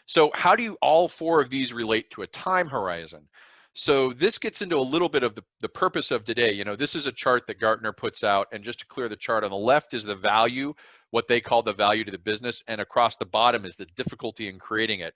So how do all four of these relate to a time horizon? So this gets into a little bit of the purpose of today. You know, this is a chart that Gartner puts out, and just to clear the chart, on the left is the value, what they call the value to the business, and across the bottom is the difficulty in creating it.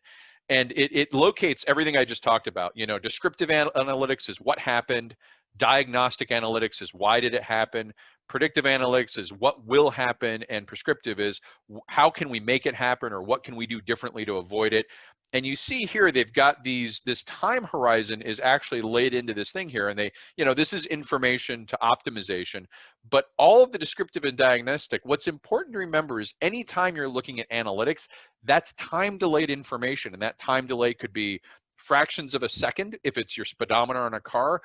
And it locates everything I just talked about. You know, descriptive analytics is what happened. Diagnostic analytics is why did it happen. Predictive analytics is what will happen, and prescriptive is how can we make it happen, or what can we do differently to avoid it. And you see here they've got this time horizon is actually laid into this thing here, and they, you know, this is information to optimization. But all of the descriptive and diagnostic, what's important to remember is anytime you're looking at analytics, that's time delayed information, and that time delay could be fractions of a second if it's your speedometer on a car,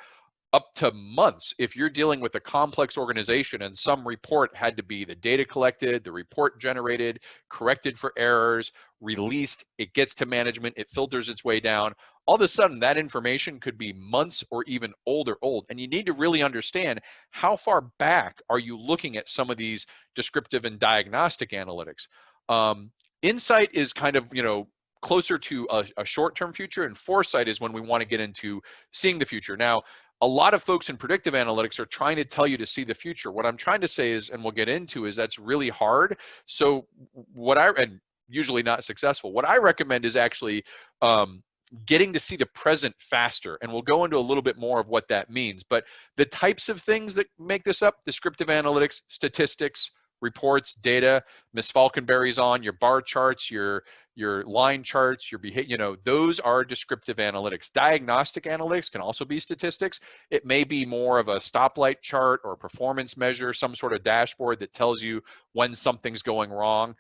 up to months if you're dealing with a complex organization and some report had to be the data collected, the report generated, corrected for errors, released, it gets to management, it filters its way down. All of a sudden that information could be months or even old. And you need to really understand how far back are you looking at some of these descriptive and diagnostic analytics. Insight is kind of, you know, closer to a short-term future, and foresight is when we want to get into seeing the future. Now, a lot of folks in predictive analytics are trying to tell you to see the future. What I'm trying to say is, and we'll get into, is that's really hard. So and usually not successful. What I recommend is actually getting to see the present faster. And we'll go into a little bit more of what that means. But the types of things that make this up: descriptive analytics, statistics, reports, data. Miss Falconberry's on your bar charts, your line charts, your behavior, you know, those are descriptive analytics. Diagnostic analytics can also be statistics. It may be more of a stoplight chart or a performance measure, some sort of dashboard that tells you when something's going wrong.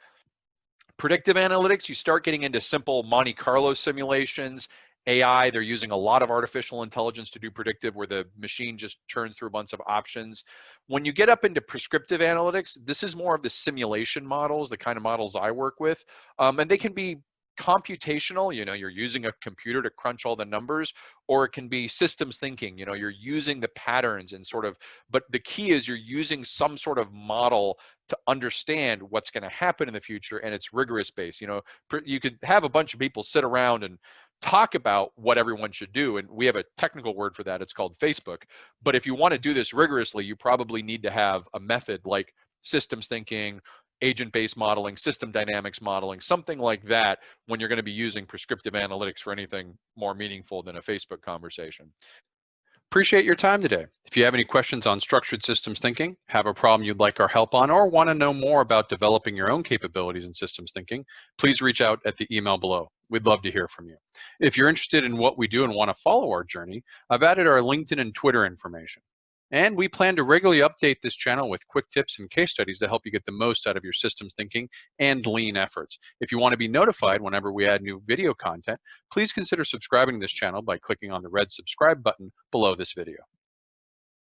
Predictive analytics, you start getting into simple Monte Carlo simulations. AI, they're using a lot of artificial intelligence to do predictive, where the machine just churns through a bunch of options. When you get up into prescriptive analytics, this is more of the simulation models, the kind of models I work with. And they can be computational, you know, you're using a computer to crunch all the numbers, or it can be systems thinking, you know, you're using the patterns and sort of, but the key is you're using some sort of model to understand what's going to happen in the future, and it's rigorous based. You know, you could have a bunch of people sit around and talk about what everyone should do, and we have a technical word for that, it's called Facebook. But if you want to do this rigorously, you probably need to have a method like systems thinking, agent-based modeling, system dynamics modeling, something like that, when you're going to be using prescriptive analytics for anything more meaningful than a Facebook conversation. Appreciate your time today. If you have any questions on structured systems thinking, have a problem you'd like our help on, or want to know more about developing your own capabilities in systems thinking, please reach out at the email below. We'd love to hear from you. If you're interested in what we do and want to follow our journey, I've added our LinkedIn and Twitter information. And we plan to regularly update this channel with quick tips and case studies to help you get the most out of your systems thinking and lean efforts. If you want to be notified whenever we add new video content, please consider subscribing to this channel by clicking on the red subscribe button below this video.